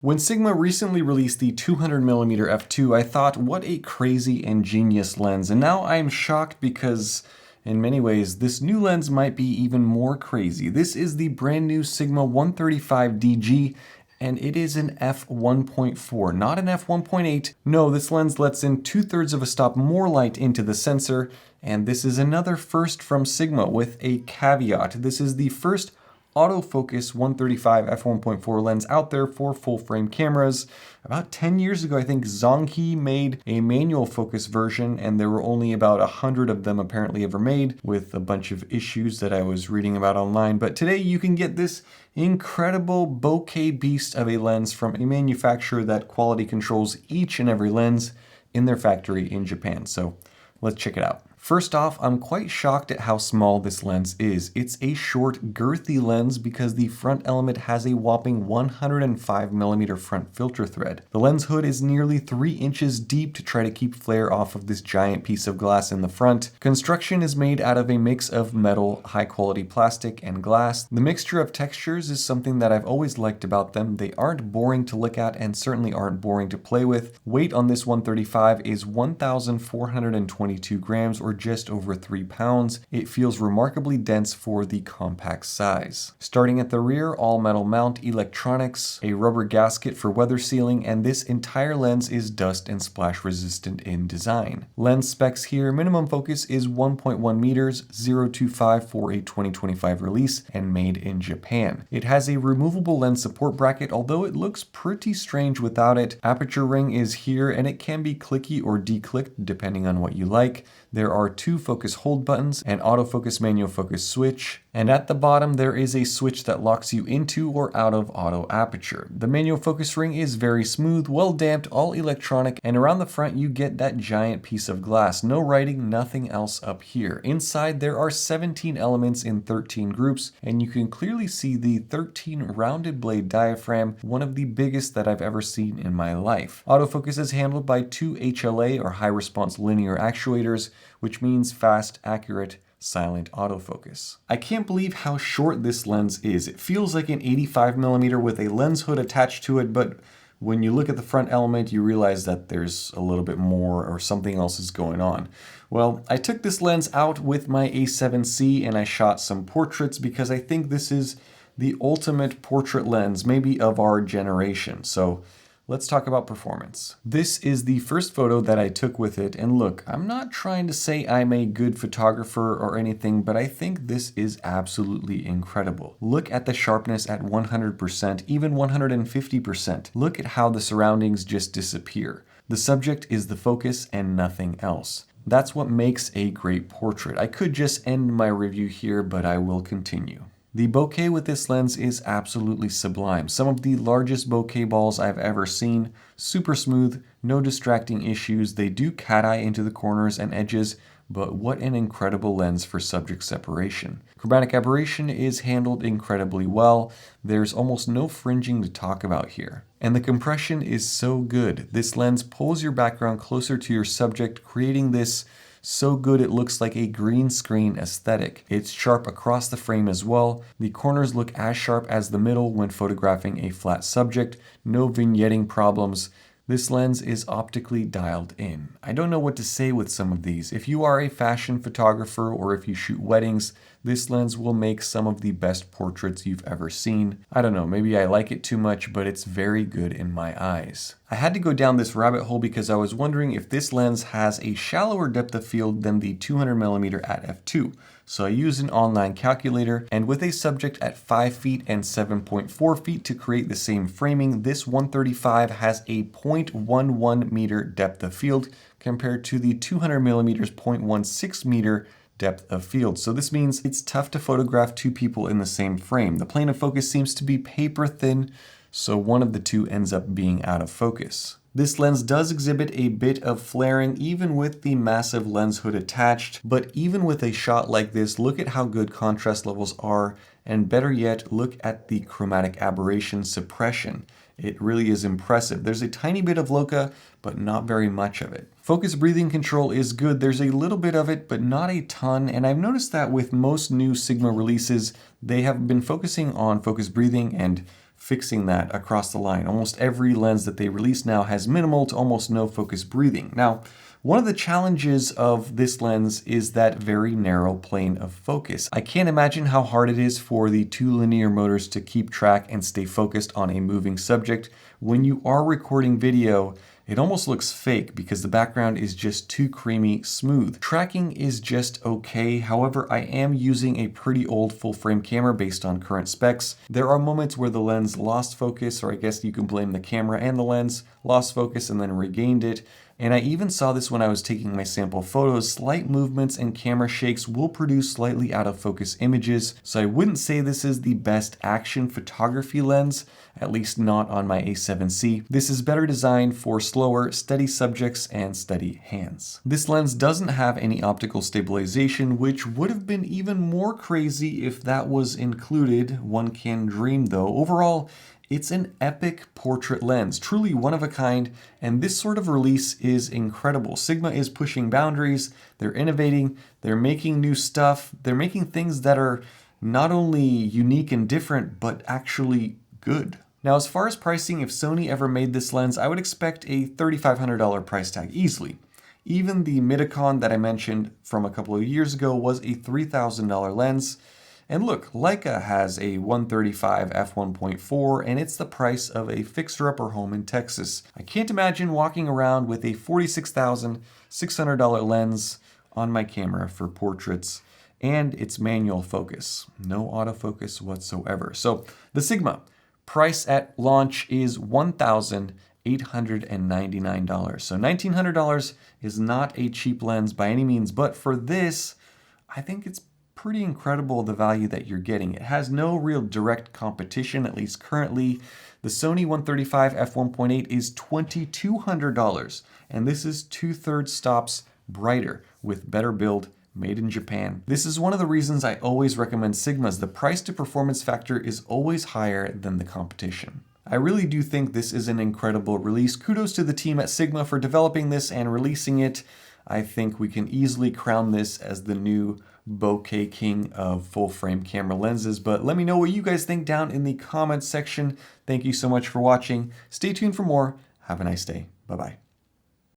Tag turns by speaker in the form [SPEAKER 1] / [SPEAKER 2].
[SPEAKER 1] When Sigma recently released the 200mm f2, I thought, what a crazy and genius lens, and now I am shocked because, in many ways, this new lens might be even more crazy. This is the brand new Sigma 135DG, and it is an f1.4, not an f1.8. No, this lens lets in 2/3 of a stop more light into the sensor, and this is another first from Sigma with a caveat. This is the first autofocus 135 f1.4 lens out there for full frame cameras. About 10 years ago, I think Zonghe made a manual focus version, and there were only about 100 of them apparently ever made, with a bunch of issues that I was reading about online. But today you can get this incredible bokeh beast of a lens from a manufacturer that quality controls each and every lens in their factory in Japan. So let's check it out. First off, I'm quite shocked at how small this lens is. It's a short, girthy lens because the front element has a whopping 105mm front filter thread. The lens hood is nearly 3 inches deep to try to keep flare off of this giant piece of glass in the front. Construction is made out of a mix of metal, high-quality plastic, and glass. The mixture of textures is something that I've always liked about them. They aren't boring to look at and certainly aren't boring to play with. Weight on this 135 is 1,422 grams, or just over 3 pounds. It feels remarkably dense for the compact size. Starting at the rear, all metal mount, electronics, a rubber gasket for weather sealing, and this entire lens is dust and splash resistant in design. Lens specs here: minimum focus is 1.1 meters, 0.25 for a 2025 release, and made in Japan. It has a removable lens support bracket, although it looks pretty strange without it. Aperture ring is here, and it can be clicky or declicked depending on what you like. There are 2 focus hold buttons, an autofocus manual focus switch, and at the bottom there is a switch that locks you into or out of auto aperture. The manual focus ring is very smooth, well damped, all electronic, and around the front you get that giant piece of glass. No writing, nothing else up here. Inside there are 17 elements in 13 groups, and you can clearly see the 13 rounded blade diaphragm, one of the biggest that I've ever seen in my life. Autofocus is handled by 2 HLA or high response linear actuators, which means fast, accurate, silent autofocus. I can't believe how short this lens is. It feels like an 85mm with a lens hood attached to it, but when you look at the front element, you realize that there's a little bit more or something else is going on. Well, I took this lens out with my A7C and I shot some portraits because I think this is the ultimate portrait lens, maybe of our generation. So let's talk about performance. This is the first photo that I took with it, and look, I'm not trying to say I'm a good photographer or anything, but I think this is absolutely incredible. Look at the sharpness at 100%, even 150%. Look at how the surroundings just disappear. The subject is the focus and nothing else. That's what makes a great portrait. I could just end my review here, but I will continue. The bokeh with this lens is absolutely sublime. Some of the largest bokeh balls I've ever seen. Super smooth, no distracting issues. They do cat eye into the corners and edges, but what an incredible lens for subject separation. Chromatic aberration is handled incredibly well. There's almost no fringing to talk about here. And the compression is so good. This lens pulls your background closer to your subject, creating this so good it looks like a green screen aesthetic. It's sharp across the frame as well. The corners look as sharp as the middle when photographing a flat subject. No vignetting problems. This lens is optically dialed in. I don't know what to say with some of these. If you are a fashion photographer or if you shoot weddings, this lens will make some of the best portraits you've ever seen. I don't know, maybe I like it too much, but it's very good in my eyes. I had to go down this rabbit hole because I was wondering if this lens has a shallower depth of field than the 200mm at f2. So I used an online calculator, and with a subject at 5 feet and 7.4 feet to create the same framing, this 135 has a 0.11 meter depth of field compared to the 200mm 0.16 meter depth of field. So this means it's tough to photograph 2 people in the same frame. The plane of focus seems to be paper thin, so one of the 2 ends up being out of focus. This lens does exhibit a bit of flaring even with the massive lens hood attached, but even with a shot like this, look at how good contrast levels are, and better yet, look at the chromatic aberration suppression. It really is impressive. There's a tiny bit of bokeh, but not very much of it. Focus breathing control is good. There's a little bit of it, but not a ton, and I've noticed that with most new Sigma releases, they have been focusing on focus breathing and fixing that across the line. Almost every lens that they release now has minimal to almost no focus breathing. Now, one of the challenges of this lens is that very narrow plane of focus. I can't imagine how hard it is for the two linear motors to keep track and stay focused on a moving subject. When you are recording video, it almost looks fake because the background is just too creamy smooth. Tracking is just okay. However, I am using a pretty old full frame camera based on current specs. There are moments where the lens lost focus, or I guess you can blame the camera and the lens, lost focus and then regained it. And I even saw this when I was taking my sample photos. Slight movements and camera shakes will produce slightly out of focus images. So I wouldn't say this is the best action photography lens, at least not on my A7C. This is better designed for slower, steady subjects and steady hands. This lens doesn't have any optical stabilization, which would have been even more crazy if that was included. One can dream though. Overall, it's an epic portrait lens, truly one of a kind, and this sort of release is incredible. Sigma is pushing boundaries, they're innovating, they're making new stuff, they're making things that are not only unique and different, but actually good. Now, as far as pricing, if Sony ever made this lens, I would expect a $3,500 price tag easily. Even the Midicon that I mentioned from a couple of years ago was a $3,000 lens. And look, Leica has a 135 f1.4 and it's the price of a fixer-upper home in Texas. I can't imagine walking around with a $46,600 lens on my camera for portraits, and it's manual focus, no autofocus whatsoever. So the Sigma price at launch is $1,899. So $1,900 is not a cheap lens by any means, but for this, I think it's pretty incredible the value that you're getting. It has no real direct competition, at least currently. The Sony 135 f1.8 is $2,200, and this is 2/3 stops brighter with better build, made in Japan. This is one of the reasons I always recommend Sigmas. The price to performance factor is always higher than the competition. I really do think this is an incredible release. Kudos to the team at Sigma for developing this and releasing it. I think we can easily crown this as the new bokeh king of full frame camera lenses, but let me know what you guys think down in the comments section. Thank you so much for watching. Stay tuned for more. Have a nice day. Bye-bye.